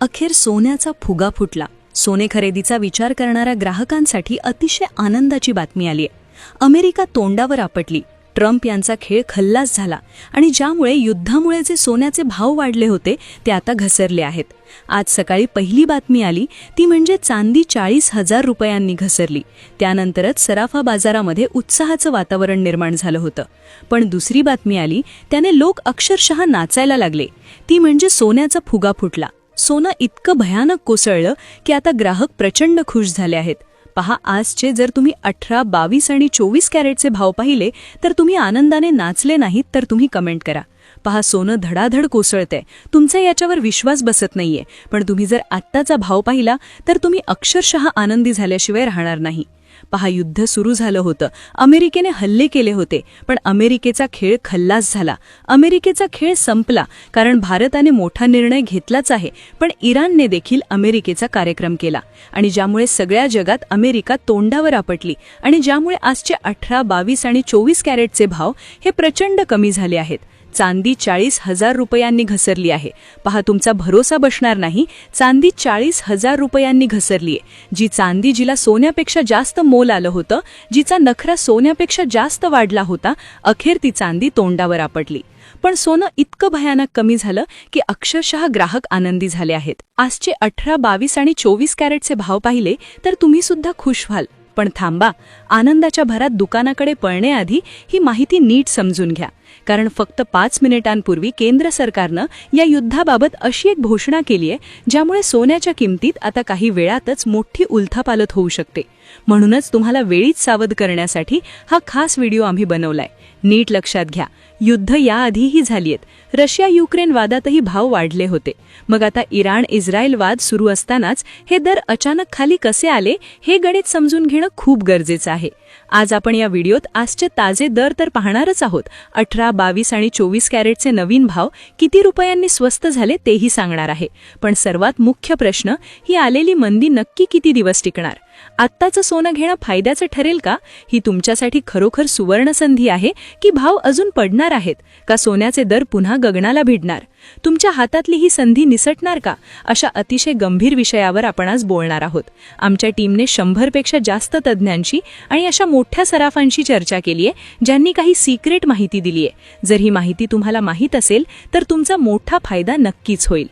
अखेर सोन्याचा फुगा फुटला. सोने खरेदीचा विचार करणाऱ्या ग्राहकांसाठी अतिशय आनंदाची बातमी आली आहे. अमेरिका तोंडावर आपटली. ट्रम्प यांचा खेळ खल्लास झाला आणि ज्यामुळे युद्धामुळे जे सोन्याचे भाव वाढले होते ते आता घसरले आहेत. आज सकाळी पहिली बातमी आली ती म्हणजे चांदी 40,000 रुपयांनी घसरली. त्यानंतरच सराफा बाजारामध्ये उत्साहाचं वातावरण निर्माण झालं होतं. पण दुसरी बातमी आली त्याने लोक अक्षरशः नाचायला लागले. ती म्हणजे सोन्याचा फुगा फुटला. सोनं इतकं भयानक कोसळलं की आता ग्राहक प्रचंड खुश झाले आहेत. पहा, आजचे जर तुम्ही 18, 22 आणि 24 कॅरेटचे भाव पाहिले तर तुम्ही आनंदाने नाचले नाहीत तर तुम्ही कमेंट करा. पहा, सोनं धडाधड कोसळतंय. तुमचा याच्यावर विश्वास बसत नाहीये, पण तुम्ही जर आत्ताचा भाव पाहिला तर तुम्ही अक्षरशः आनंदी झाल्याशिवाय राहणार नाही. पहा, युद्ध सुरू झालं होतं. अमेरिकेने हल्ले केले होते, पण अमेरिकेचा खेळ खल्लास झाला. अमेरिकेचा खेळ संपला कारण भारताने मोठा निर्णय घेतलाच आहे, पण इराणने देखील अमेरिकेचा कार्यक्रम केला आणि ज्यामुळे सगळ्या जगात अमेरिका तोंडावर आपटली आणि ज्यामुळे आजचे 18, 22 आणि 24 कॅरेटचे भाव हे प्रचंड कमी झाले आहेत. चांदी 40,000 रुपयांनी घसरली आहे. पहा, तुमचा भरोसा बसणार नाही. चांदी 40,000 रुपयांनी घसरलीये. जी चांदी जिला सोन्यापेक्षा जास्त मोल आलं होतं, जिचा नखरा सोन्यापेक्षा जास्त वाढला होता, अखेर ती चांदी तोंडावर आपटली. पण सोनं इतकं भयानक कमी झालं की अक्षरशः ग्राहक आनंदी झाले आहेत. आजचे 18, 22 आणि 24 कॅरेटचे भाव पाहिले तर तुम्ही सुद्धा खुश व्हाल. पण थांबा, आनंदाच्या भरात दुकानाकडे पळण्याआधी ही माहिती नीट समजून घ्या. कारण फक्त 5 मिनिटांपूर्वी केंद्र सरकारनं या युद्धाबाबत अशी एक घोषणा केली आहे ज्यामुळे सोन्याच्या किमतीत आता काही वेळातच मोठी उलथापालथ होऊ शकते. म्हणूनच तुम्हाला वेळीच सावध करण्यासाठी हा खास व्हिडिओ आम्ही बनवलाय. नीट लक्षात घ्या, युद्ध याआधीही झालीयत. रशिया युक्रेन वादातही भाव वाढले होते. मग आता इराण इस्रायल वाद सुरू असतानाच हे दर अचानक खाली कसे आले हे गणित समजून घेणं खूप गरजेचं आहे. आज आपण या व्हिडिओत आजचे ताजे दर तर पाहणारच आहोत. 18, 22 आणि 24 कॅरेटचे नवीन भाव किती रुपयांनी स्वस्त झाले तेही सांगणार आहे. पण सर्वात मुख्य प्रश्न, ही आलेली मंदी नक्की किती दिवस टिकणार? आत्ताचं सोनं घेणं फायद्याचं ठरेल का? ही तुमच्यासाठी खरोखर सुवर्ण संधी आहे की भाव अजून पडणार आहेत? का सोन्याचे दर पुन्हा गगनाला भिडणार? तुमच्या हातातली ही संधी निसटणार का? अशा अतिशय गंभीर विषयावर आपण आज बोलणार आहोत. आमच्या टीमने 100 पेक्षा जास्त तज्ज्ञांशी आणि अशा मोठ्या सराफांशी चर्चा केली आहे ज्यांनी काही सिक्रेट माहिती दिली आहे. जर ही माहिती तुम्हाला माहीत असेल तर तुमचा मोठा फायदा नक्कीच होईल.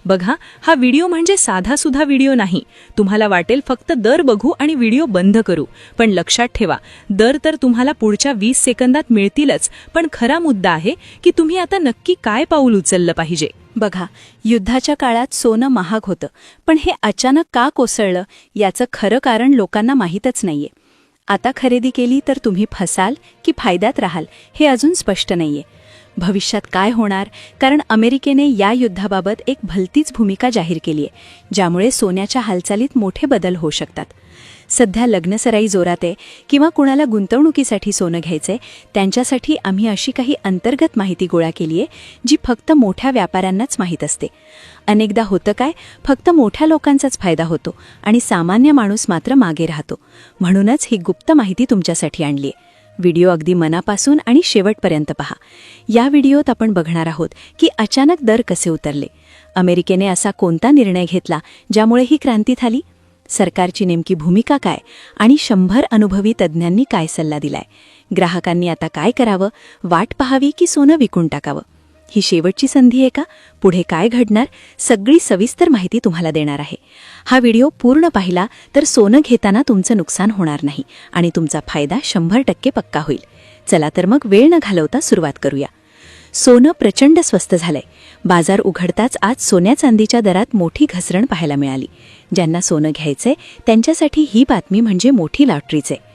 बघा, हा व्हिडिओ म्हणजे साधासुधा व्हिडिओ नाही. तुम्हाला वाटेल फक्त दर बघू आणि व्हिडिओ बंद करू, पण लक्षात ठेवा, दर तर तुम्हाला पुढच्या 20 सेकंदात मिळतीलच, पण खरा मुद्दा आहे की तुम्ही आता नक्की काय पाऊल उचललं पाहिजे. बघा, युद्धाच्या काळात सोनं महाग होतं, पण हे अचानक का कोसळलं याचं खरं कारण लोकांना माहीतच नाहीये. आता खरेदी केली तर तुम्ही फसाल की फायद्यात राहाल हे अजून स्पष्ट नाहीये. भविष्यात काय होणार? कारण अमेरिकेने या युद्धाबाबत एक भलतीच भूमिका जाहीर केली आहे, ज्यामुळे सोन्याच्या हालचालीत मोठे बदल होऊ शकतात. सध्या लग्नसराई जोरात आहे किंवा कुणाला गुंतवणुकीसाठी सोनं घ्यायचंय, त्यांच्यासाठी आम्ही अशी काही अंतर्गत माहिती गोळा केली आहे जी फक्त मोठ्या व्यापाऱ्यांनाच माहीत असते. अनेकदा होतं काय, फक्त मोठ्या लोकांचाच फायदा होतो आणि सामान्य माणूस मात्र मागे राहतो. म्हणूनच ही गुप्त माहिती तुमच्यासाठी आणली आहे. व्हिडिओ अगदी मनापासून आणि शेवटपर्यंत पहा. या व्हिडिओत आपण बघणार आहोत की अचानक दर कसे उतरले. अमेरिकेने असा कोणता निर्णय घेतला ज्यामुळे ही क्रांती झाली? सरकारची नेमकी भूमिका काय आणि 100 अनुभवी तज्ज्ञांनी काय सल्ला दिलाय? ग्राहकांनी आता काय करावं? वाट पाहावी की सोनं विकून टाकावं? ही शेवटची संधी आहे का? पुढे काय घडणार? सगळी सविस्तर माहिती तुम्हाला देणार आहे. हा व्हिडिओ पूर्ण पाहिला तर सोनं घेताना तुमचं नुकसान होणार नाही आणि तुमचा फायदा 100% पक्का होईल. चला तर मग वेळ न घालवता सुरुवात करूया. सोनं प्रचंड स्वस्त झालंय. बाजार उघडताच आज सोन्या चांदीच्या दरात मोठी घसरण पाहायला मिळाली. ज्यांना सोनं घ्यायचंय त्यांच्यासाठी ही बातमी म्हणजे मोठी लॉटरीच आहे.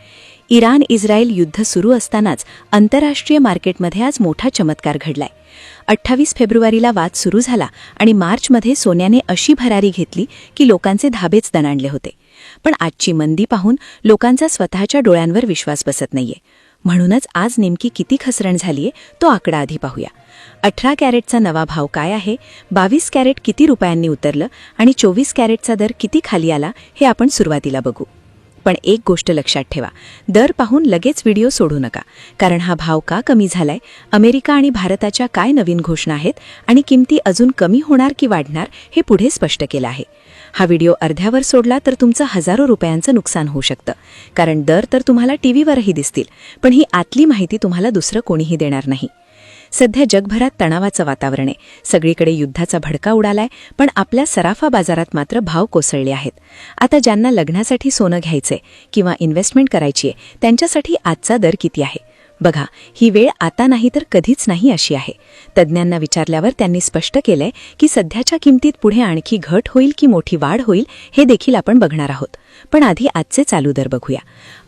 इराण इस्रायल युद्ध सुरू असतानाच आंतरराष्ट्रीय मार्केटमध्ये आज मोठा चमत्कार घडलाय. 28 फेब्रुवारीला वाद सुरू झाला आणि मार्चमध्ये सोन्याने अशी भरारी घेतली की लोकांचे धाबेच दणाणले होते. पण आजची मंदी पाहून लोकांचा स्वतःच्या डोळ्यांवर विश्वास बसत नाहीये. म्हणूनच आज नेमकी किती घसरण झालीये तो आकडा आधी पाहूया. 18 कॅरेटचा नवा भाव काय आहे? 22 कॅरेट किती रुपयांनी उतरलं आणि 24 कॅरेटचा दर किती खाली आला हे आपण सुरुवातीला बघू. पण एक गोष्ट लक्षात ठेवा, दर पाहून लगेच व्हिडिओ सोडू नका, कारण हा भाव का कमी झालाय, अमेरिका आणि भारताच्या काय नवीन घोषणा आहेत आणि किमती अजून कमी होणार की वाढणार हे पुढे स्पष्ट केलं आहे. हा व्हिडिओ अर्ध्यावर सोडला तर तुमचं हजारो रुपयांचं नुकसान होऊ शकतं, कारण दर तर तुम्हाला टीव्हीवरही दिसतील, पण ही आतली माहिती तुम्हाला दुसरं कोणीही देणार नाही. सध्या जगभरात तणावाचं वातावरण आहे, सगळीकडे युद्धाचा भडका उडालाय, पण आपल्या सराफा बाजारात मात्र भाव कोसळले आहेत. आता ज्यांना लग्नासाठी सोनं घ्यायचंय किंवा इन्व्हेस्टमेंट करायची आहे, त्यांच्यासाठी आजचा दर किती आहे बघा. ही वेळ आता नाही तर कधीच नाही अशी आहे. तज्ज्ञांना विचारल्यावर त्यांनी स्पष्ट केलंय की सध्याच्या किमतीत पुढे आणखी घट होईल की मोठी वाढ होईल हे देखील आपण बघणार आहोत. पण आधी आजचे चालू दर बघूया.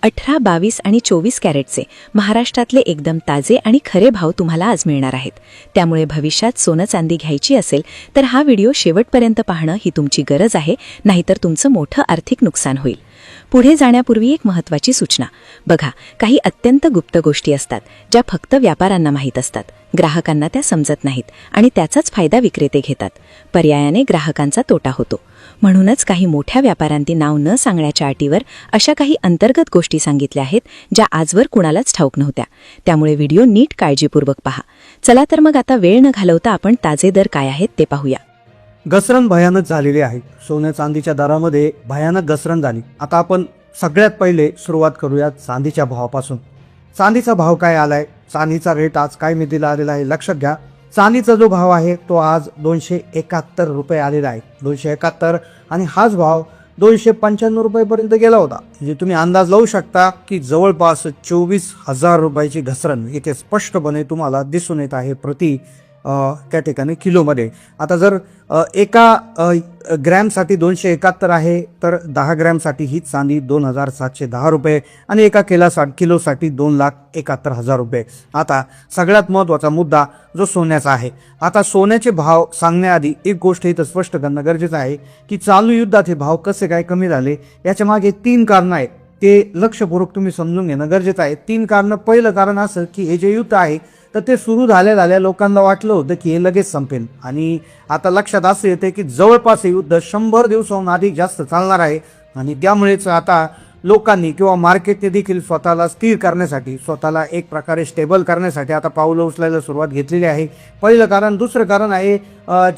18, 22 आणि 24 कॅरेटचे महाराष्ट्रातले एकदम ताजे आणि खरे भाव तुम्हाला आज मिळणार आहेत. त्यामुळे भविष्यात सोनं चांदी घ्यायची असेल तर हा व्हिडिओ शेवटपर्यंत पाहणं ही तुमची गरज आहे, नाहीतर तुमचं मोठं आर्थिक नुकसान होईल. पुढे जाण्यापूर्वी एक महत्त्वाची सूचना बघा. काही अत्यंत गुप्त गोष्टी असतात ज्या फक्त व्यापाऱ्यांना माहीत असतात, ग्राहकांना त्या समजत नाहीत आणि त्याचाच फायदा विक्रेते घेतात. पर्यायाने ग्राहकांचा तोटा होतो. म्हणूनच काही मोठ्या व्यापाऱ्यांनी नाव न सांगण्याच्या अटीवर अशा काही अंतर्गत गोष्टी सांगितल्या आहेत ज्या आजवर कुणालाच ठाऊक नव्हत्या. त्यामुळे व्हिडिओ नीट काळजीपूर्वक पहा. चला तर मग आता वेळ न घालवता आपण ताजे दर काय आहेत ते पाहूया. घसरण भयानक झालेली आहे. सोन्या चांदीच्या दरामध्ये भयानक घसरण झाली. आता आपण सगळ्यात पहिले सुरुवात करूया चांदीच्या भावापासून. चांदीचा भाव काय आलाय, चांदीचा रेट आज काय मितीला आलेला आहे लक्षात घ्या. चांदीचा जो भाव आहे तो आज 271 रुपये आलेला आहे. 271 आणि हाच भाव 295 रुपयेपर्यंत गेला होता. म्हणजे तुम्ही अंदाज लावू शकता की जवळपास 24,000 रुपयाची घसरण इथे स्पष्टपणे तुम्हाला दिसून येत आहे प्रति त्या ठिकाणी किलोमध्ये. आता जर एका ग्रॅमसाठी 271 आहे तर 10 ग्रॅमसाठी ही चांदी 2,710 रुपये आणि एका किलोसाठी 2,71,000 रुपये. आता सगळ्यात महत्त्वाचा मुद्दा जो सोन्याचा आहे. आता सोन्याचे भाव सांगण्याआधी एक गोष्ट इथं स्पष्ट करणं गरजेचं आहे की चालू युद्धात हे भाव कसे काय कमी झाले याच्या मागे 3 कारणं आहेत. ते लक्षपूर्वक तुम्ही समजून घेणं गरजेचं आहे. 3 कारणं. पहिलं कारण असं की हे जे युद्ध आहे तर ते सुरू झाल्या लोकांना वाटलं होतं की हे लगेच संपेल आणि आता लक्षात असं येते की जवळपास हे युद्ध 100 दिवसाहून अधिक जास्त चालणार आहे. आणि त्यामुळेच आता लोकांनी किंवा मार्केटने देखील स्वतःला स्थिर करण्यासाठी, स्वतःला एक प्रकारे स्टेबल करण्यासाठी आता पावलं उचलायला सुरुवात घेतलेली आहे. पहिलं कारण. दुसरं कारण आहे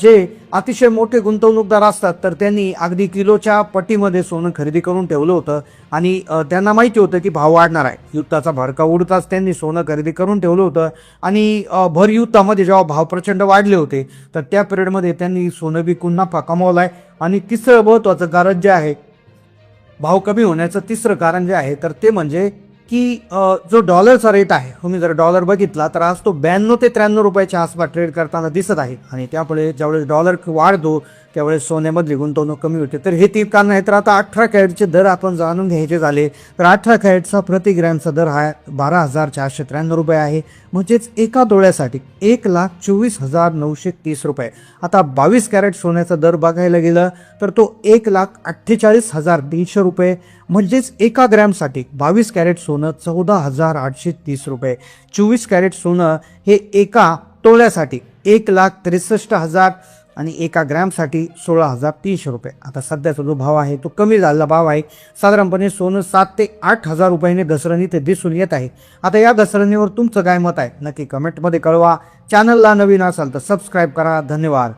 जे अतिशय मोठे गुंतवणूकदार असतात तर त्यांनी अगदी किलोच्या पटीमध्ये सोनं खरेदी करून ठेवलं होतं आणि त्यांना माहिती होतं की भाव वाढणार आहे. युद्धाचा भडका उडताच त्यांनी सोनं खरेदी करून ठेवलं होतं आणि भर युद्धामध्ये जेव्हा भाव प्रचंड वाढले होते तर त्या पिरियडमध्ये त्यांनी सोनं विकून नफा कमावलाय. आणि तिसरं महत्त्वाचं कारण जे आहे भाव कमी होण्याचं तिसरं कारण जे आहे तर ते म्हणजे की जो डॉलरचा रेट आहे, तुम्ही जर डॉलर बघितला तर आज तो 92 ते 93 रुपयाच्या आसपास ट्रेड करताना दिसत आहे. आणि त्यामुळे ज्यावेळेस डॉलर वाढतो त्यावेळेस सोन्यामधली गुंतवणूक कमी होते. तर हे 3 कारण आहे. तर आता 18 कॅरेटचे दर आपण जाणून घ्यायचे झाले तर 18 कॅरेटचा प्रति ग्रॅमचा दर हा 12,493 रुपये आहे. म्हणजेच एका तोळ्यासाठी 1,24,930 रुपये. आता 22 कॅरेट सोन्याचा दर बघायला गेलं तर तो 1,48,300 रुपये. म्हणजेच एका ग्रॅमसाठी 22 कॅरेट सोनं 14,830 रुपये. 24 कॅरेट सोनं हे एका तोळ्यासाठी 1,63,000 आणि एका ग्रॅमसाठी 16,300 रुपये. आता सध्याचा जो भाव आहे तो कमी झालेला भाव आहे. साधारणपणे सोनं 7,000 ते 8,000 रुपयांनी घसरण इथे दिसून येत आहे. आता या घसरणीवर तुमचं काय मत आहे नक्की कमेंटमध्ये कळवा. चॅनलला नवीन असाल तर सबस्क्राईब करा. धन्यवाद.